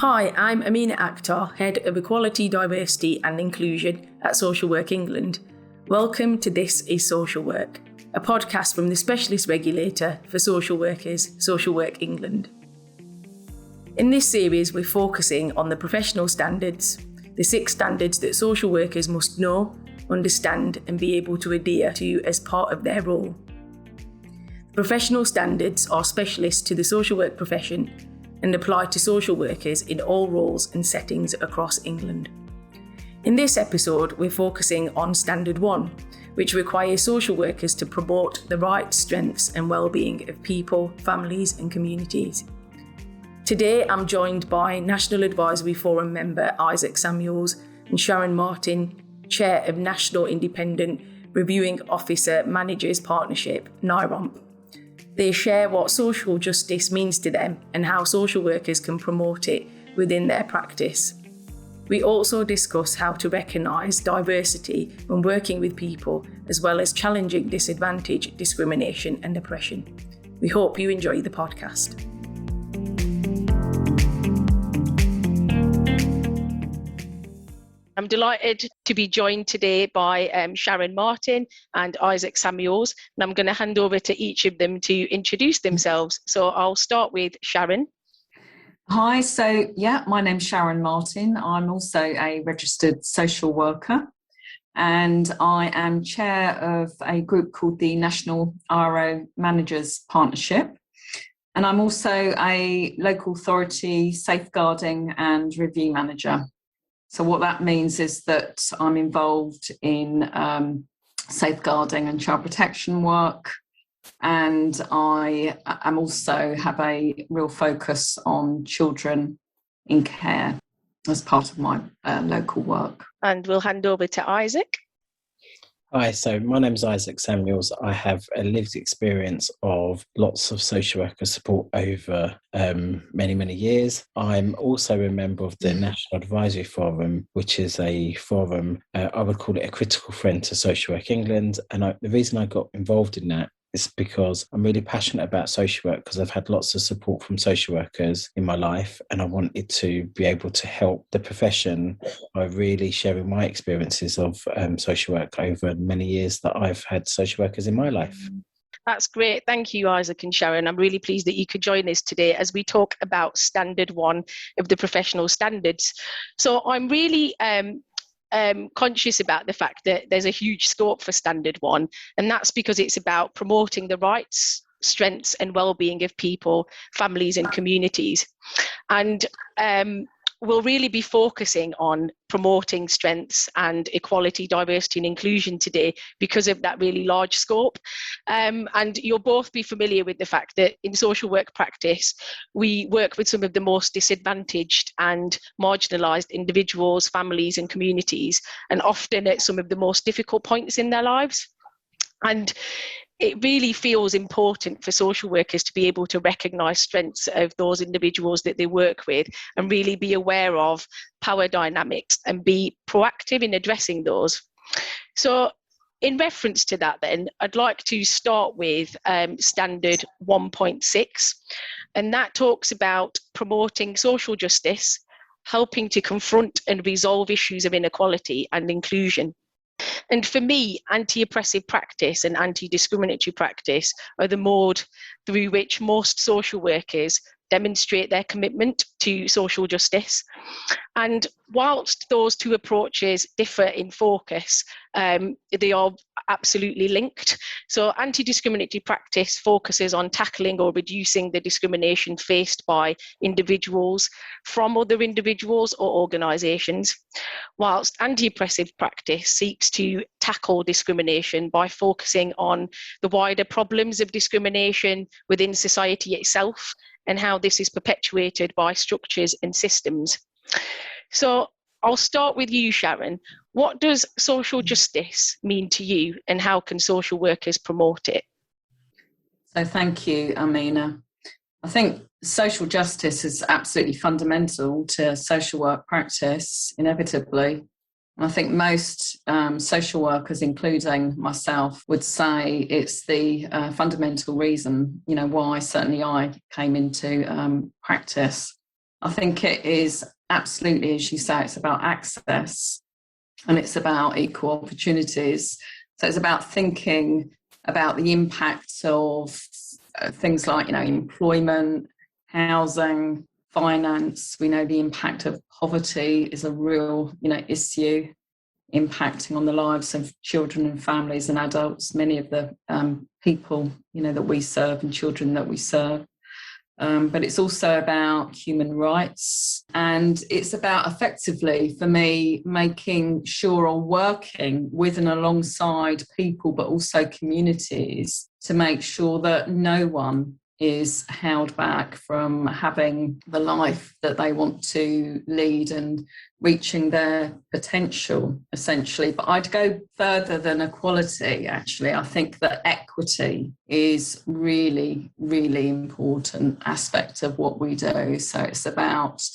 Hi, I'm Ahmina Akhtar, Head of Equality, Diversity and Inclusion at Social Work England. Welcome to This is Social Work, a podcast from the Specialist Regulator for Social Workers, Social Work England. In this series, we're focusing on the professional standards, the 6 standards that social workers must know, understand and be able to adhere to as part of their role. Professional standards are specialist to the social work profession and apply to social workers in all roles and settings across England. In this episode, we're focusing on Standard 1, which requires social workers to promote the rights, strengths and well-being of people, families and communities. Today, I'm joined by National Advisory Forum member Isaac Samuels and Sharon Martin, Chair of National Independent Reviewing Officer Managers Partnership, NIROMP. They share what social justice means to them and how social workers can promote it within their practice. We also discuss how to recognise diversity when working with people, as well as challenging disadvantage, discrimination and oppression. We hope you enjoy the podcast. I'm delighted to be joined today by Sharon Martin and Isaac Samuels, and I'm going to hand over to each of them to introduce themselves. So I'll start with Sharon. Hi, my name's Sharon Martin. I'm also a registered social worker, and I am chair of a group called the National RO Managers Partnership. And I'm also a local authority safeguarding and review manager. So what that means is that I'm involved in safeguarding and child protection work, and I am also have a real focus on children in care as part of my local work. And we'll hand over to Isaac. Hi, so my name is Isaac Samuels. I have a lived experience of lots of social worker support over many, many years. I'm also a member of the National Advisory Forum, which is a forum, I would call it a critical friend to Social Work England. And the reason I got involved in that is because I'm really passionate about social work, because I've had lots of support from social workers in my life, and I wanted to be able to help the profession by really sharing my experiences of social work over many years that I've had social workers in my life. That's great. Thank you, Isaac and Sharon. I'm really pleased that you could join us today as we talk about Standard 1 of the professional standards. So I'm really conscious about the fact that there's a huge scope for Standard 1, and that's because it's about promoting the rights, strengths and well-being of people, families and communities. And we'll really be focusing on promoting strengths and equality, diversity and inclusion today because of that really large scope. And you'll both be familiar with the fact that in social work practice, we work with some of the most disadvantaged and marginalised individuals, families and communities, and often at some of the most difficult points in their lives. And it really feels important for social workers to be able to recognise strengths of those individuals that they work with and really be aware of power dynamics and be proactive in addressing those. So in reference to that then, I'd like to start with Standard 1.6, and that talks about promoting social justice, helping to confront and resolve issues of inequality and inclusion. And for me, anti-oppressive practice and anti-discriminatory practice are the mode through which most social workers demonstrate their commitment to social justice. And whilst those two approaches differ in focus, they are absolutely linked. So anti-discriminatory practice focuses on tackling or reducing the discrimination faced by individuals from other individuals or organisations, whilst anti-oppressive practice seeks to tackle discrimination by focusing on the wider problems of discrimination within society itself and how this is perpetuated by structures and systems. So I'll start with you, Sharon. What does social justice mean to you, and how can social workers promote it? So thank you, Ahmina. I think social justice is absolutely fundamental to social work practice, inevitably. And I think most social workers, including myself, would say it's the fundamental reason, why certainly I came into practice. I think it is absolutely, as you say, it's about access and it's about equal opportunities. So it's about thinking about the impact of things like, employment, housing, finance. We know the impact of poverty is a real, issue impacting on the lives of children and families and adults, many of the people, that we serve and children that we serve. But it's also about human rights, and it's about effectively, for me, making sure or working with and alongside people, but also communities, to make sure that no one is held back from having the life that they want to lead and reaching their potential, essentially. But I'd go further than equality, actually. I think that equity is really, really important aspect of what we do. So it's about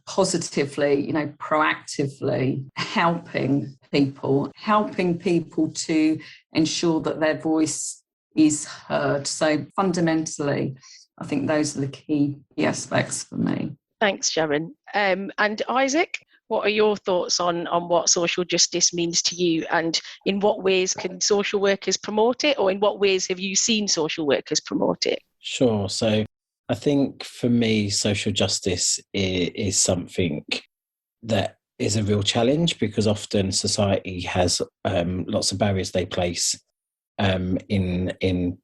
positively, proactively helping people to ensure that their voice is heard. So fundamentally, I think those are the key aspects for me. Thanks, Sharon. And Isaac, what are your thoughts on what social justice means to you, and in what ways can social workers promote it, or in what ways have you seen social workers promote it? Sure. So I think for me, social justice is something that is a real challenge, because often society has lots of barriers they place in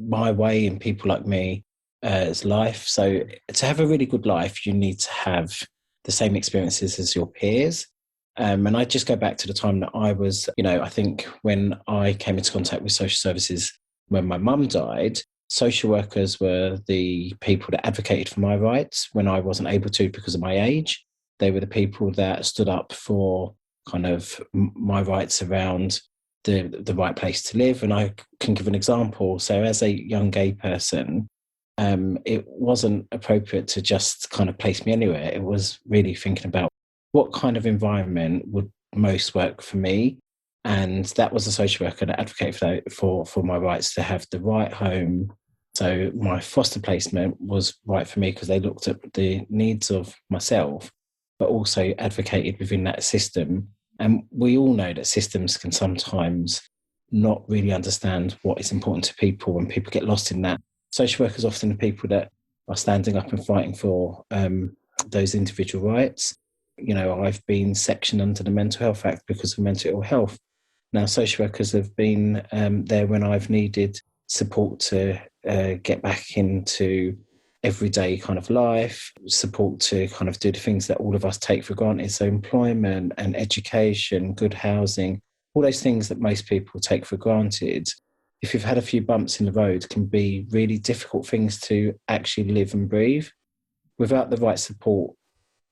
my way, in people like me, as life. So to have a really good life, you need to have the same experiences as your peers. And I just go back to the time that I was, I think when I came into contact with social services when my mum died, social workers were the people that advocated for my rights when I wasn't able to because of my age. They were the people that stood up for kind of my rights around the right place to live. And I can give an example. So as a young gay person, it wasn't appropriate to just kind of place me anywhere. It was really thinking about what kind of environment would most work for me. And that was a social worker that advocated for my rights to have the right home. So my foster placement was right for me because they looked at the needs of myself, but also advocated within that system. And we all know that systems can sometimes not really understand what is important to people when people get lost in that. Social workers are often the people that are standing up and fighting for those individual rights. I've been sectioned under the Mental Health Act because of mental ill health. Now, social workers have been there when I've needed support to get back into everyday kind of life, support to kind of do the things that all of us take for granted. So employment and education, good housing, all those things that most people take for granted, if you've had a few bumps in the road, can be really difficult things to actually live and breathe. Without the right support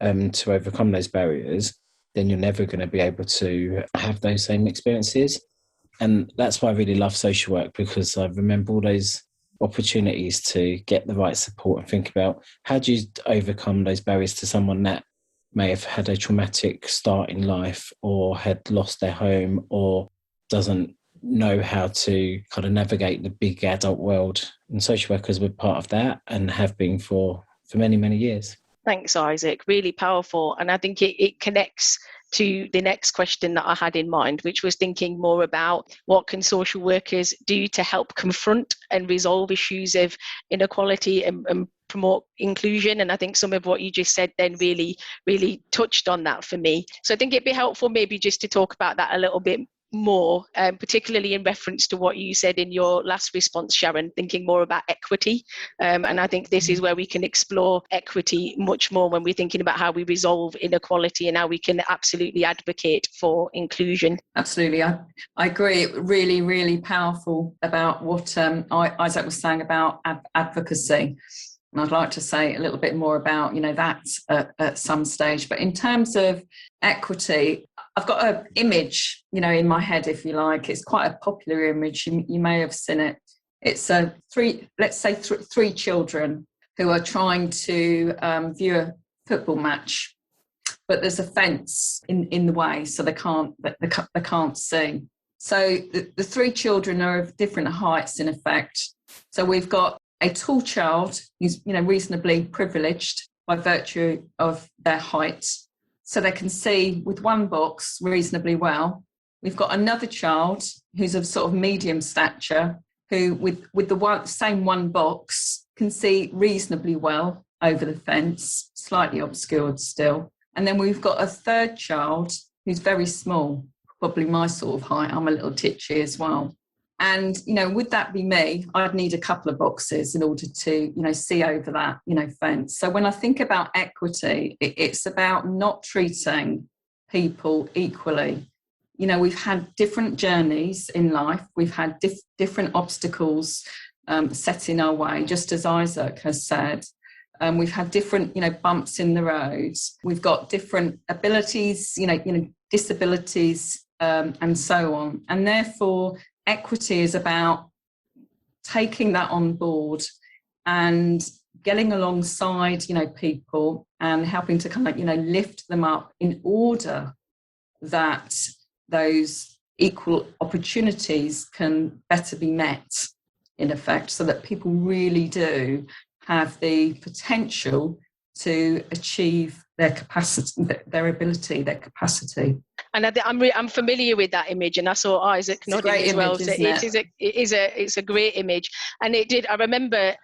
to overcome those barriers, then you're never going to be able to have those same experiences. And that's why I really love social work, because I remember all those opportunities to get the right support and think about how do you overcome those barriers to someone that may have had a traumatic start in life, or had lost their home, or doesn't know how to kind of navigate the big adult world. And social workers were part of that and have been for many, many years. Thanks, Isaac. Really powerful. And I think it connects to the next question that I had in mind, which was thinking more about what can social workers do to help confront and resolve issues of inequality and promote inclusion. And I think some of what you just said then really, really touched on that for me. So I think it'd be helpful maybe just to talk about that a little bit more, particularly in reference to what you said in your last response, Sharon, thinking more about equity. And I think this is where we can explore equity much more when we're thinking about how we resolve inequality and how we can absolutely advocate for inclusion. Absolutely. I agree. Really, really powerful about what Isaac was saying about advocacy. And I'd like to say a little bit more about, that at some stage. But in terms of equity, I've got an image, in my head, if you like. It's quite a popular image. You may have seen it. It's three children who are trying to view a football match, but there's a fence in the way, so they can't see. So the three children are of different heights, in effect. So we've got a tall child who's reasonably privileged, by virtue of their height. So they can see with one box reasonably well. We've got another child who's of sort of medium stature, who with the same one box can see reasonably well over the fence, slightly obscured still. And then we've got a third child who's very small, probably my sort of height. I'm a little titchy as well. And, would that be me? I'd need a couple of boxes in order to, see over that, fence. So when I think about equity, it's about not treating people equally. We've had different journeys in life. We've had different obstacles set in our way, just as Isaac has said. We've had different, bumps in the road. We've got different abilities, disabilities, and so on. And therefore, equity is about taking that on board and getting alongside, people and helping to kind of, lift them up in order that those equal opportunities can better be met, in effect, so that people really do have the potential to achieve their capacity, their ability, their capacity. And I'm familiar with that image, and I saw Isaac nodding as well. So it's a great image, and I remember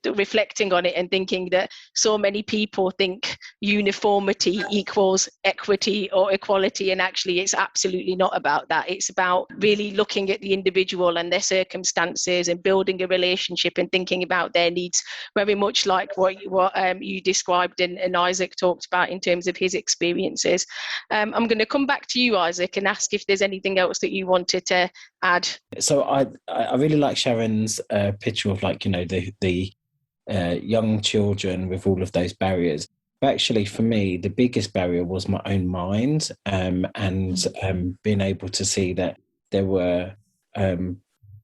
reflecting on it and thinking that so many people think uniformity equals equity or equality, and actually it's absolutely not about that. It's about really looking at the individual and their circumstances and building a relationship and thinking about their needs, very much like what you described and Isaac talked about in terms of his experiences. I'm going to come back to you, Isaac, and ask if there's anything else that you wanted to add. So I really like Sharon's picture of the young children with all of those barriers. But actually, for me, the biggest barrier was my own mind, and being able to see that there were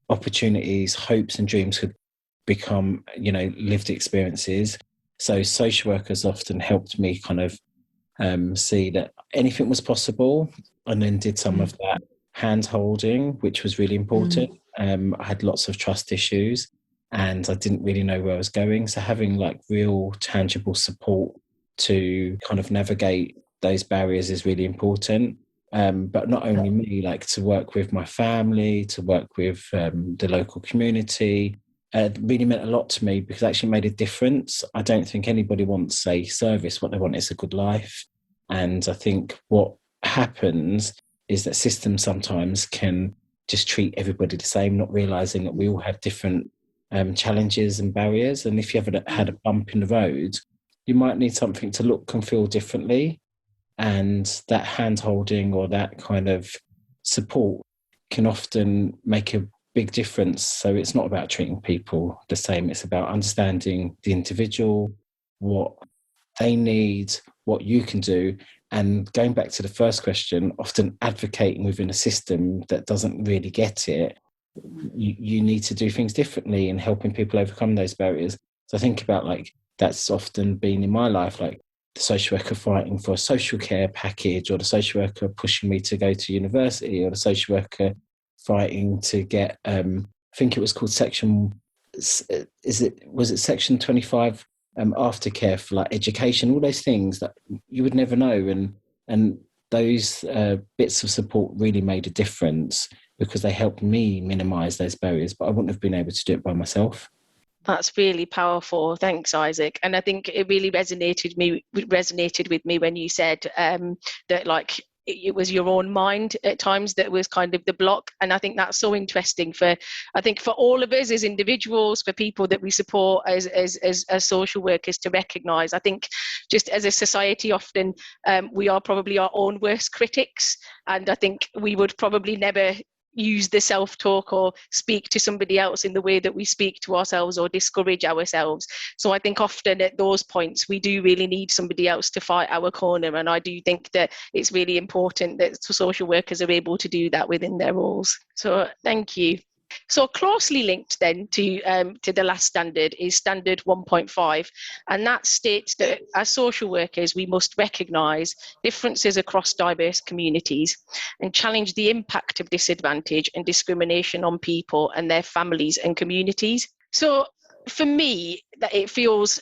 opportunities, hopes, and dreams could become lived experiences. So social workers often helped me kind of see that anything was possible, and then did some of that hand holding, which was really important. I had lots of trust issues and I didn't really know where I was going. So having real tangible support to kind of navigate those barriers is really important. But not only me, to work with my family, to work with the local community, it really meant a lot to me because it actually made a difference. I don't think anybody wants a service. What they want is a good life. And I think what happens is that systems sometimes can just treat everybody the same, not realising that we all have different challenges and barriers. And if you ever had a bump in the road, you might need something to look and feel differently. And that hand-holding or that kind of support can often make a big difference. So it's not about treating people the same. It's about understanding the individual, what they need, what you can do. And going back to the first question, often advocating within a system that doesn't really get it, you need to do things differently and helping people overcome those barriers. So I think about that's often been in my life, the social worker fighting for a social care package, or the social worker pushing me to go to university, or the social worker fighting to get, I think it was called section 25 aftercare for education, all those things that you would never know. And those bits of support really made a difference because they helped me minimise those barriers, but I wouldn't have been able to do it by myself. That's really powerful. Thanks, Isaac. And I think it really resonated with me when you said that it was your own mind at times that was kind of the block. And I think that's so interesting for all of us as individuals, for people that we support as social workers to recognise. I think just as a society, often we are probably our own worst critics. And I think we would probably never use the self-talk or speak to somebody else in the way that we speak to ourselves or discourage ourselves. So I think often at those points, we do really need somebody else to fight our corner. And I do think that it's really important that social workers are able to do that within their roles. So thank you. So closely linked then to the last standard is standard 1.5, and that states that as social workers we must recognise differences across diverse communities and challenge the impact of disadvantage and discrimination on people and their families and communities. So for me, that it feels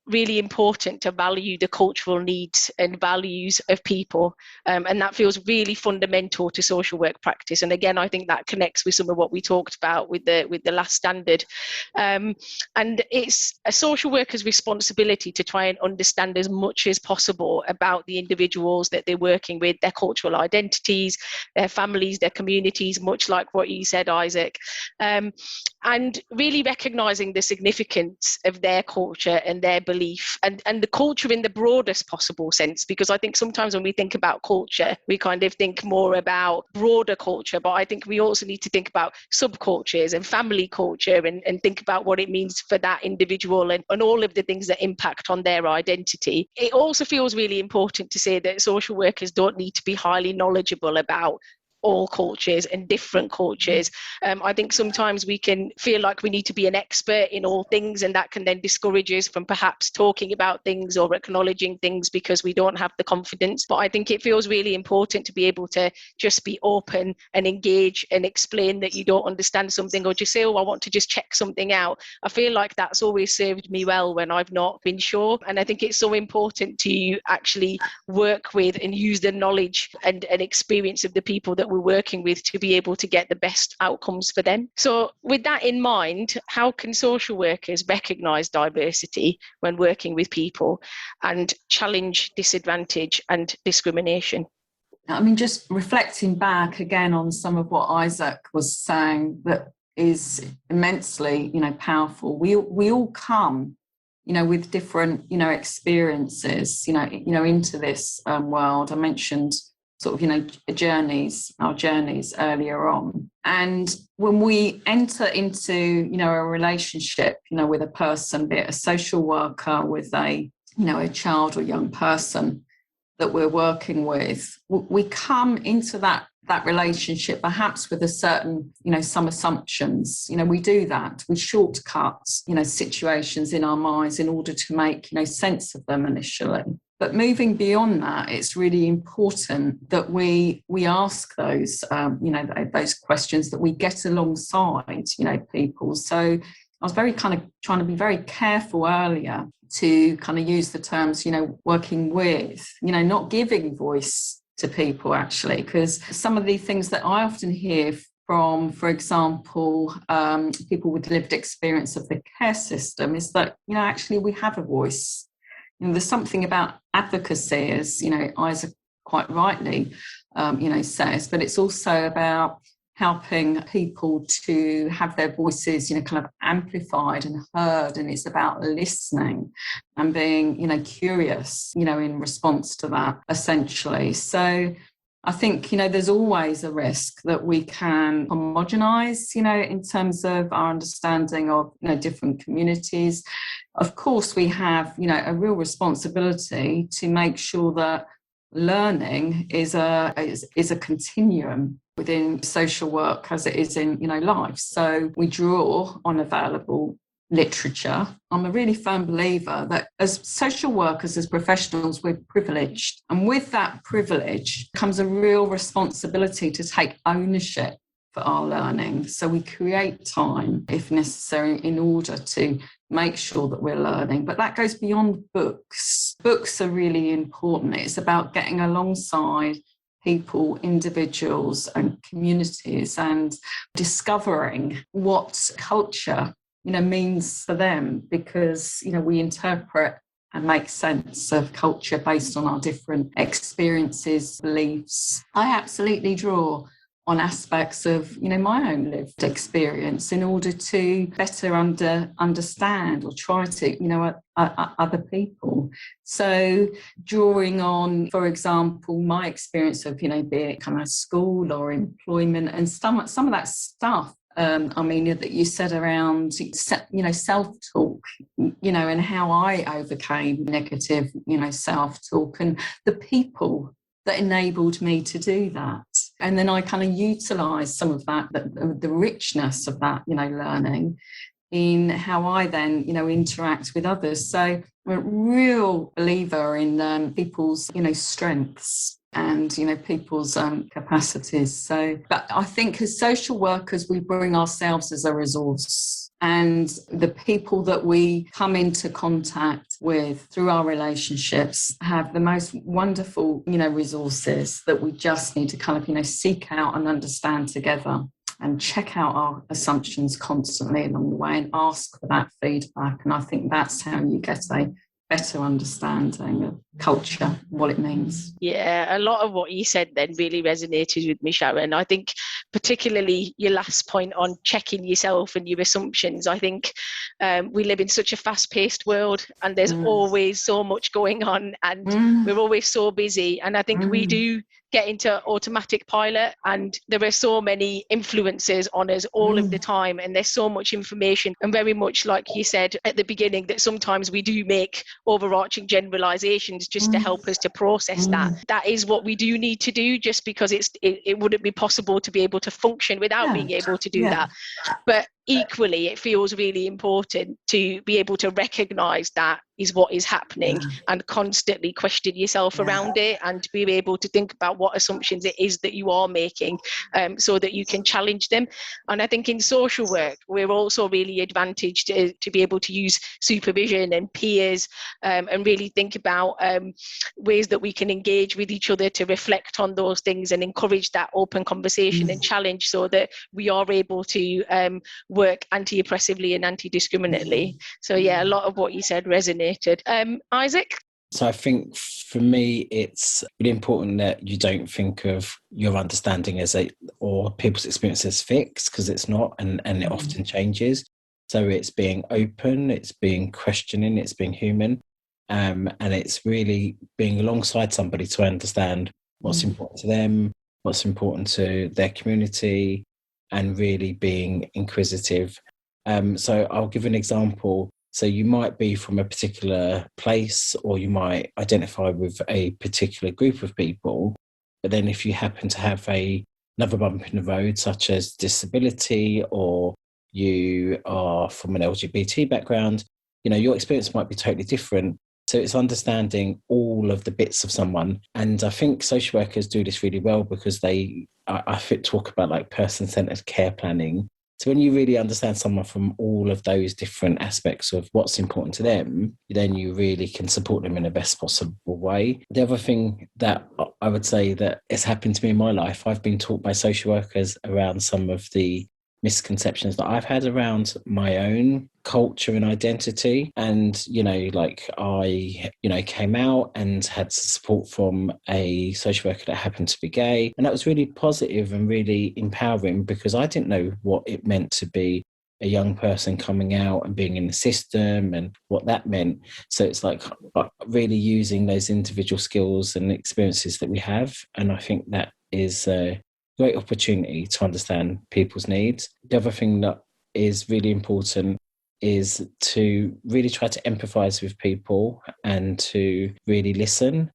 really important to value the cultural needs and values of people. And that feels really fundamental to social work practice. And again, I think that connects with some of what we talked about with the last standard. And it's a social worker's responsibility to try and understand as much as possible about the individuals that they're working with, their cultural identities, their families, their communities, much like what you said, Isaac. And really recognising the significance of their culture and their belief, and the culture in the broadest possible sense, because I think sometimes when we think about culture, we kind of think more about broader culture, but I think we also need to think about subcultures and family culture and think about what it means for that individual and all of the things that impact on their identity. It also feels really important to say that social workers don't need to be highly knowledgeable about all cultures and different cultures. I think sometimes we can feel like we need to be an expert in all things, and that can then discourage us from perhaps talking about things or acknowledging things because we don't have the confidence. But I think it feels really important to be able to just be open and engage and explain that you don't understand something, or just say, oh, I want to just check something out. I feel like that's always served me well when I've not been sure. And I think it's so important to actually work with and use the knowledge and experience of the people that we're working with to be able to get the best outcomes for them. So with that in mind, how can social workers recognise diversity when working with people and challenge disadvantage and discrimination? I mean, just reflecting back again on some of what Isaac was saying, that is immensely, powerful. We all come, with different, experiences, into this world. I mentioned sort of, our journeys earlier on. And when we enter into, a relationship, with a person, be it a social worker with a child or young person that we're working with, we come into that relationship perhaps with a certain, some assumptions. We do that. We shortcut, situations in our minds in order to make, sense of them initially. But moving beyond that, it's really important that we ask those, those questions, that we get alongside, people. So I was very kind of trying to be very careful earlier to kind of use the terms, working with, not giving voice to people, actually, because some of the things that I often hear from, for example, people with lived experience of the care system is that, actually we have a voice. There's something about advocacy, as, Isaac quite rightly, says, but it's also about helping people to have their voices, kind of amplified and heard. And it's about listening and being, curious, in response to that, essentially. So I think, there's always a risk that we can homogenise, in terms of our understanding of, different communities. Of course, we have, a real responsibility to make sure that learning is a continuum within social work as it is in, life. So we draw on available literature. I'm a really firm believer that as social workers, as professionals, we're privileged. And with that privilege comes a real responsibility to take ownership for our learning. So we create time, if necessary, in order to make sure that we're learning. But that goes beyond books. Books are really important. It's about getting alongside people, individuals and communities, and discovering what culture, means for them, because, we interpret and make sense of culture based on our different experiences, beliefs. I absolutely draw on aspects of, my own lived experience in order to better understand or try to, other people. So drawing on, for example, my experience of, be it kind of school or employment and some of that stuff, Ahmina, that you said around, self-talk, and how I overcame negative, self-talk, and the people that enabled me to do that. And then I kind of utilised some of that, the richness of that, learning in how I then, interact with others. So I'm a real believer in people's, strengths and, people's capacities. So, but I think as social workers, we bring ourselves as a resource. And the people that we come into contact with through our relationships have the most wonderful, resources that we just need to kind of, seek out and understand together, and check out our assumptions constantly along the way and ask for that feedback. And I think that's how you get a better understanding of culture, what it means. Yeah, a lot of what you said then really resonated with me, Sharon. I think particularly your last point on checking yourself and your assumptions. I think we live in such a fast-paced world, and there's always so much going on, and we're always so busy. And I think we do get into automatic pilot, and there are so many influences on us all of the time, and there's so much information, and very much like you said at the beginning, that sometimes we do make overarching generalizations just to help us to process that. That is what we do need to do, just because it wouldn't be possible to be able to function without being able to do that. But equally, it feels really important to be able to recognize that is what is happening, and constantly question yourself around it, and to be able to think about what assumptions it is that you are making, so that you can challenge them. And I think in social work, we're also really advantaged to be able to use supervision and peers, and really think about ways that we can engage with each other to reflect on those things and encourage that open conversation and challenge, so that we are able to work anti-oppressively and anti-discriminately. So yeah, a lot of what you said resonated. Isaac? So I think for me, it's really important that you don't think of your understanding or people's experience as fixed, because it's not, and it often changes. So it's being open, it's being questioning, it's being human, and it's really being alongside somebody to understand what's important to them, what's important to their community, and really being inquisitive. So I'll give an example. So you might be from a particular place, or you might identify with a particular group of people. But then if you happen to have another bump in the road, such as disability, or you are from an LGBT background, your experience might be totally different. So it's understanding all of the bits of someone. And I think social workers do this really well, because I talk about like person-centered care planning. So when you really understand someone from all of those different aspects of what's important to them, then you really can support them in the best possible way. The other thing that I would say that has happened to me in my life, I've been taught by social workers around some of the misconceptions that I've had around my own culture and identity. And, I came out and had support from a social worker that happened to be gay. And that was really positive and really empowering, because I didn't know what it meant to be a young person coming out and being in the system and what that meant. So it's like really using those individual skills and experiences that we have. And I think that is a great opportunity to understand people's needs. The other thing that is really important is to really try to empathise with people and to really listen.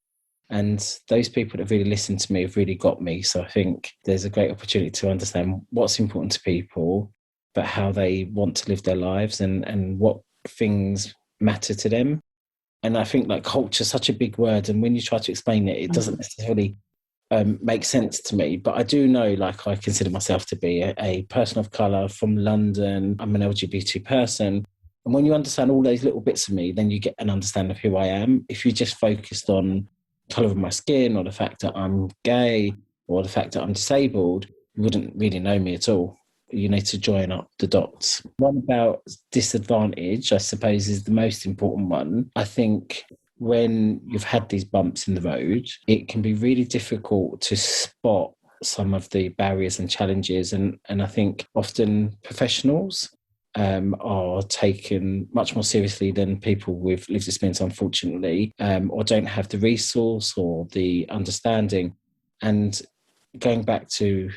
And those people that really listen to me have really got me. So I think there's a great opportunity to understand what's important to people, but how they want to live their lives, and what things matter to them. And I think like culture is such a big word, and when you try to explain it, it doesn't necessarily make sense to me. But I do know, like, I consider myself to be a person of colour from London. I'm an LGBT person. And when you understand all those little bits of me, then you get an understanding of who I am. If you just focused on colour of my skin, or the fact that I'm gay, or the fact that I'm disabled, you wouldn't really know me at all. You need to join up the dots. One about disadvantage, I suppose, is the most important one. I think when you've had these bumps in the road, it can be really difficult to spot some of the barriers and challenges. And I think often professionals are taken much more seriously than people with lived experience, unfortunately, or don't have the resource or the understanding. And going back to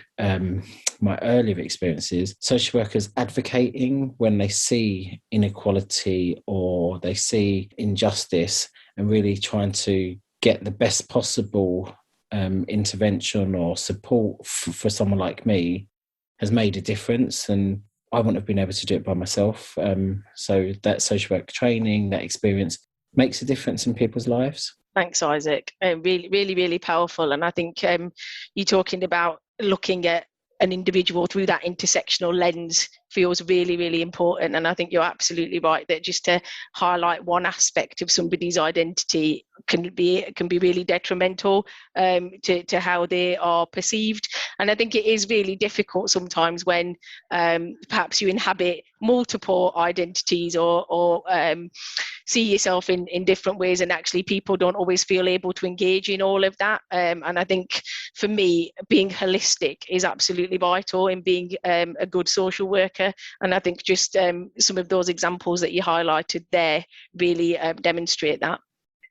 my earlier experiences, social workers advocating when they see inequality or they see injustice, and really trying to get the best possible intervention or support for someone like me has made a difference. And I wouldn't have been able to do it by myself. So that social work training, that experience makes a difference in people's lives. Thanks, Isaac. Really, really, really powerful. And I think you're talking about looking at an individual through that intersectional lens feels really, really important. And I think you're absolutely right that just to highlight one aspect of somebody's identity can be really detrimental to how they are perceived. And I think it is really difficult sometimes when perhaps you inhabit multiple identities or see yourself in different ways, and actually people don't always feel able to engage in all of that. And I think for me, being holistic is absolutely vital in being a good social worker. And I think just some of those examples that you highlighted there really demonstrate that.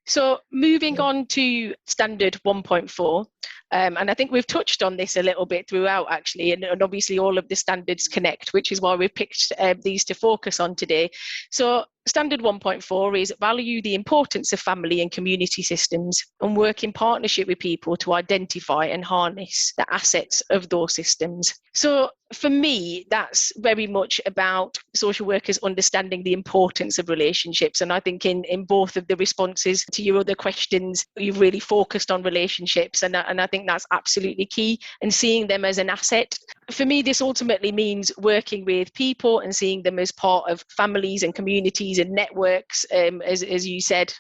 So moving on to standard 1.4, and I think we've touched on this a little bit throughout actually, and obviously all of the standards connect, which is why we've picked these to focus on today. So standard 1.4 is value the importance of family and community systems and work in partnership with people to identify and harness the assets of those systems. So for me, that's very much about social workers understanding the importance of relationships. And I think in both of the responses to your other questions, you've really focused on relationships. And I think that's absolutely key, and seeing them as an asset. For me, this ultimately means working with people and seeing them as part of families and communities and networks, as you said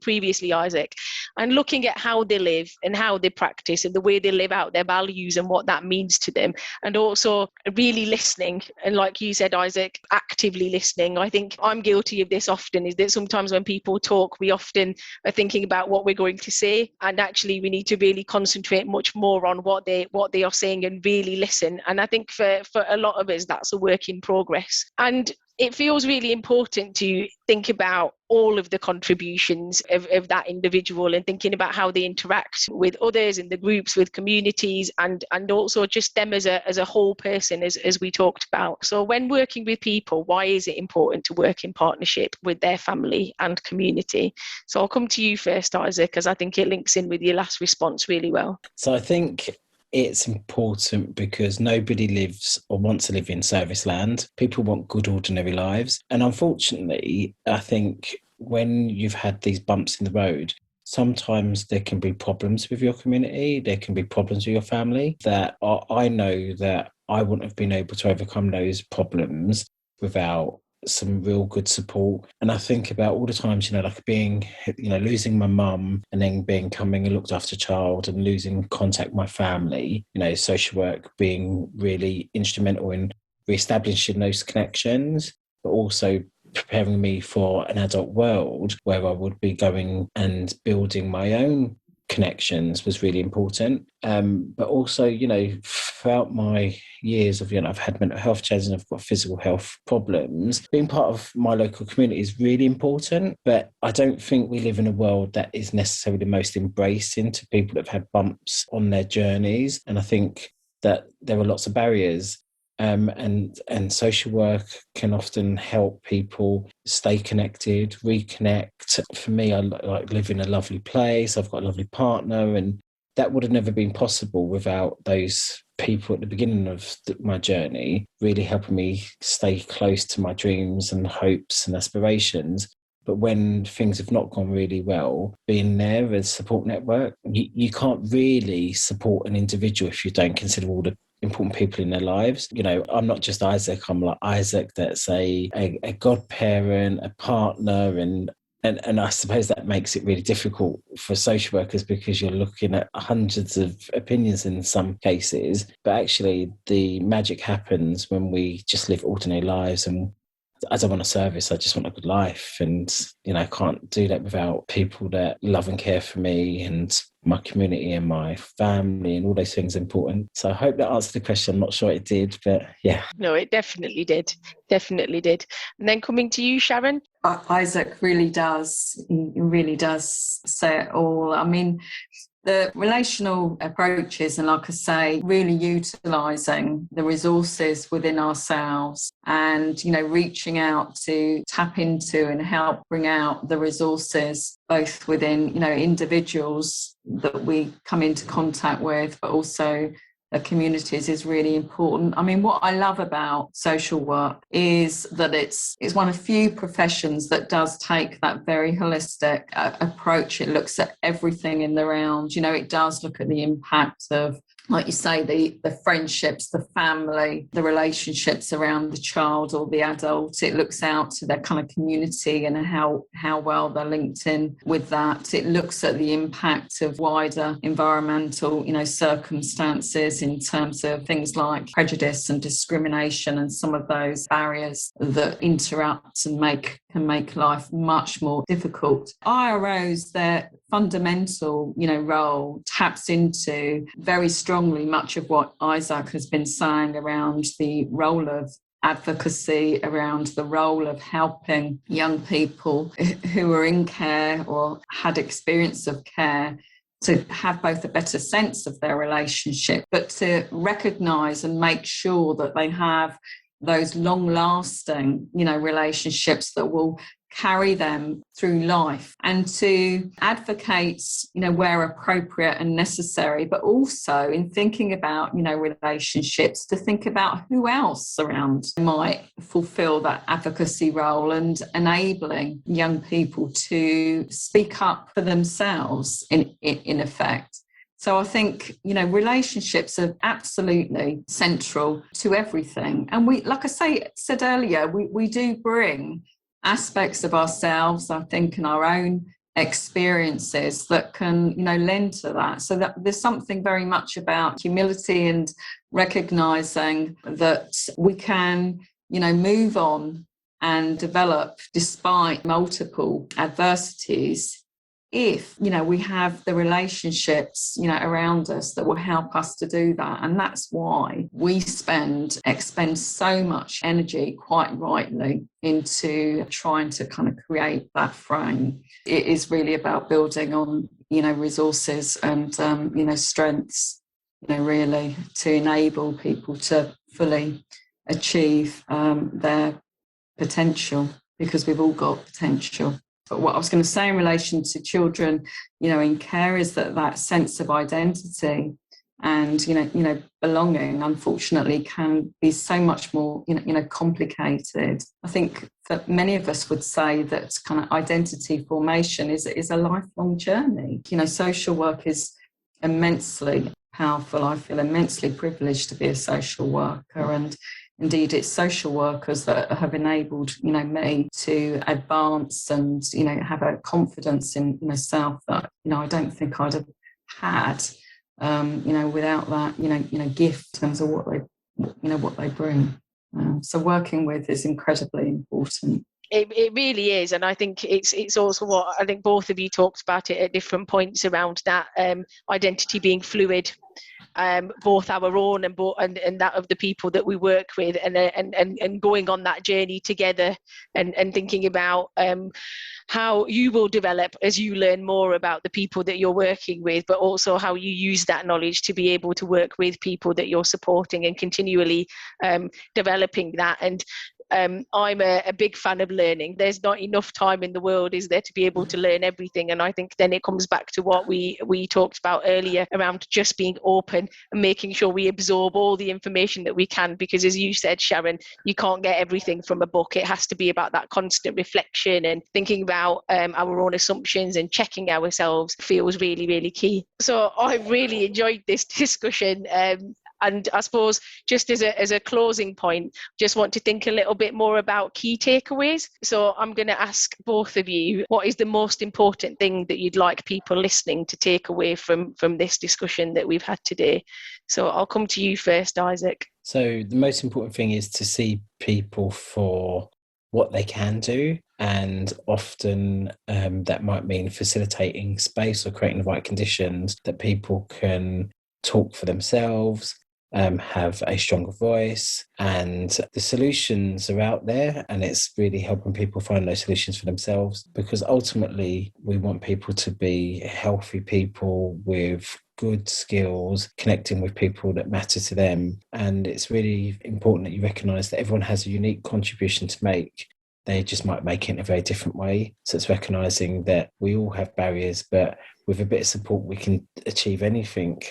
previously, Isaac, and looking at how they live and how they practice and the way they live out their values and what that means to them. And also really listening. And like you said, Isaac, actively listening. I think I'm guilty of this often, is that sometimes when people talk, we often are thinking about what we're going to say. And actually, we need to really concentrate much more on what they are saying and really listen. And I think for a lot of us, that's a work in progress. And it feels really important to think about all of the contributions of that individual and thinking about how they interact with others in the groups, with communities, and also just them as a whole person, as we talked about. So when working with people, why is it important to work in partnership with their family and community? So I'll come to you first, Isaac, because I think it links in with your last response really well. So I think it's important because nobody lives or wants to live in service land. People want good, ordinary lives. And unfortunately, I think when you've had these bumps in the road, sometimes there can be problems with your community. There can be problems with your family that I know that I wouldn't have been able to overcome those problems without some real good support. And I think about all the times, like being, losing my mum and then becoming a looked after child and losing contact with my family, social work being really instrumental in reestablishing those connections, but also preparing me for an adult world where I would be going and building my own connections was really important. But also, throughout my years of, I've had mental health challenges and I've got physical health problems. Being part of my local community is really important, but I don't think we live in a world that is necessarily the most embracing to people that have had bumps on their journeys. And I think that there are lots of barriers. And social work can often help people stay connected, reconnect. For me, I like live in a lovely place. I've got a lovely partner, and that would have never been possible without those people at the beginning of my journey really helping me stay close to my dreams and hopes and aspirations. But when things have not gone really well, being there as a support network, you can't really support an individual if you don't consider all the important people in their lives. I'm not just Isaac, I'm like Isaac that's a godparent, a partner, and I suppose that makes it really difficult for social workers because you're looking at hundreds of opinions in some cases, but actually the magic happens when we just live ordinary lives. And I don't want a service, I just want a good life. And, I can't do that without people that love and care for me, and my community and my family, and all those things are important. So I hope that answered the question. I'm not sure it did, but yeah. No, it definitely did. Definitely did. And then coming to you, Sharon. Isaac really does. He really does say it all. I mean, the relational approaches, and like I say, really utilising the resources within ourselves and, reaching out to tap into and help bring out the resources both within, individuals that we come into contact with, but also the communities is really important. I mean, what I love about social work is that it's one of few professions that does take that very holistic approach. It looks at everything in the round. It does look at the impact of like you say, the friendships, the family, the relationships around the child or the adult. It looks out to their kind of community and how well they're linked in with that. It looks at the impact of wider environmental, circumstances in terms of things like prejudice and discrimination and some of those barriers that interrupt and can make life much more difficult. IROs, their fundamental, role taps into very strongly much of what Isaac has been saying around the role of advocacy, around the role of helping young people who are in care or had experience of care to have both a better sense of their relationship, but to recognise and make sure that they have those long-lasting, relationships that will carry them through life, and to advocate, where appropriate and necessary, but also in thinking about, relationships, to think about who else around might fulfill that advocacy role and enabling young people to speak up for themselves in effect. So I think, relationships are absolutely central to everything. And we, like I said earlier, we do bring aspects of ourselves, I think, and our own experiences that can, lend to that. So that there's something very much about humility and recognizing that we can, move on and develop despite multiple adversities if, we have the relationships, around us that will help us to do that. And that's why we expend so much energy, quite rightly, into trying to kind of create that frame. It is really about building on, resources and, strengths, really to enable people to fully achieve their potential, because we've all got potential. But what I was going to say in relation to children, in care, is that sense of identity and, belonging, unfortunately, can be so much more, complicated. I think that many of us would say that kind of identity formation is a lifelong journey. Social work is immensely powerful. I feel immensely privileged to be a social worker, and indeed, it's social workers that have enabled, me to advance and, have a confidence in myself that, I don't think I'd have had, without that, gift in terms of what they bring. So working with is incredibly important. It really is, and I think it's also what I think both of you talked about it at different points around that identity being fluid. Both our own and that of the people that we work with, and going on that journey together, and thinking about how you will develop as you learn more about the people that you're working with, but also how you use that knowledge to be able to work with people that you're supporting and continually developing that. And I'm a big fan of learning. There's not enough time in the world, is there, to be able to learn everything. And I think then it comes back to what we talked about earlier around just being open and making sure we absorb all the information that we can, because as you said, Sharon, you can't get everything from a book. It has to be about that constant reflection and thinking about our own assumptions, and checking ourselves feels really, really key. So I've really enjoyed this discussion. And I suppose just as a closing point, just want to think a little bit more about key takeaways. So I'm going to ask both of you, what is the most important thing that you'd like people listening to take away from this discussion that we've had today? So I'll come to you first, Isaac. So the most important thing is to see people for what they can do, and often that might mean facilitating space or creating the right conditions that people can talk for themselves, have a stronger voice, and the solutions are out there, and it's really helping people find those solutions for themselves, because ultimately we want people to be healthy people with good skills, connecting with people that matter to them. And it's really important that you recognise that everyone has a unique contribution to make. They just might make it in a very different way. So it's recognising that we all have barriers, but with a bit of support we can achieve anything.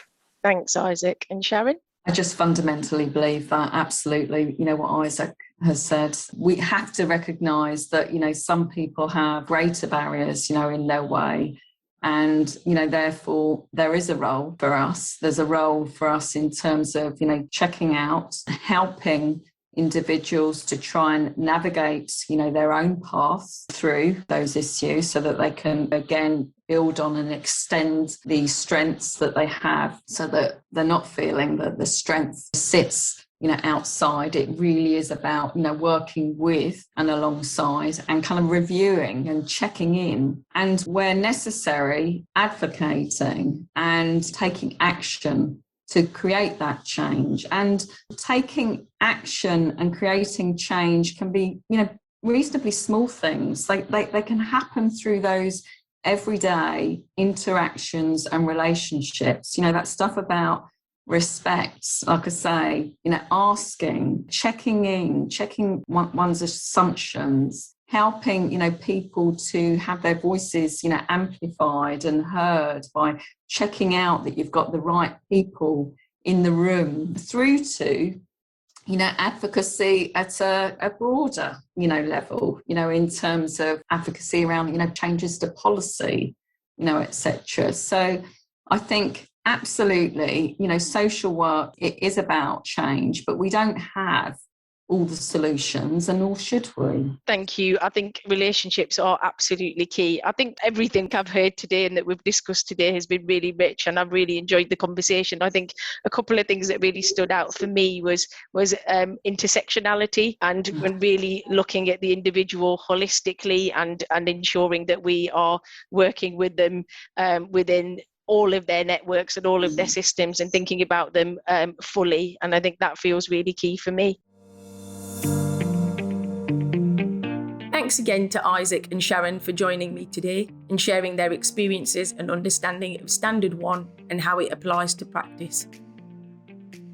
Thanks, Isaac. And Sharon? I just fundamentally believe that, absolutely, what Isaac has said. We have to recognise that, some people have greater barriers, in their way. And, therefore, there is a role for us. There's a role for us in terms of, checking out, helping individuals to try and navigate, their own path through those issues so that they can, again, build on and extend the strengths that they have so that they're not feeling that the strength sits outside. It really is about, working with and alongside and kind of reviewing and checking in, and where necessary, advocating and taking action to create that change. And taking action and creating change can be, reasonably small things. They can happen through those everyday interactions and relationships. That stuff about respect, like I say, asking, checking in, checking one's assumptions, helping, people to have their voices, amplified and heard by checking out that you've got the right people in the room, through to, advocacy at a broader, level, in terms of advocacy around, changes to policy, etc. So I think absolutely, social work, it is about change, but we don't have all the solutions, and nor should we. Thank you. I think relationships are absolutely key. I think everything I've heard today and that we've discussed today has been really rich, and I've really enjoyed the conversation. I think a couple of things that really stood out for me was intersectionality, and when really looking at the individual holistically and ensuring that we are working with them within all of their networks and all of their systems, and thinking about them fully. And I think that feels really key for me. Thanks again to Isaac and Sharon for joining me today and sharing their experiences and understanding of Standard 1 and how it applies to practice.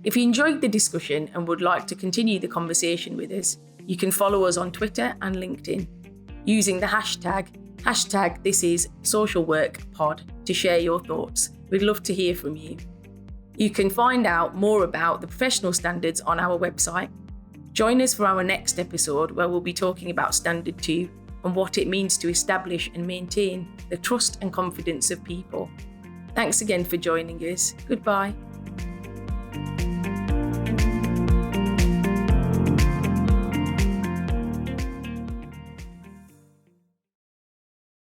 If you enjoyed the discussion and would like to continue the conversation with us, you can follow us on Twitter and LinkedIn using the hashtag #ThisIsSocialWorkPod to share your thoughts. We'd love to hear from you. You can find out more about the professional standards on our website. Join us for our next episode, where we'll be talking about Standard 2 and what it means to establish and maintain the trust and confidence of people. Thanks again for joining us. Goodbye.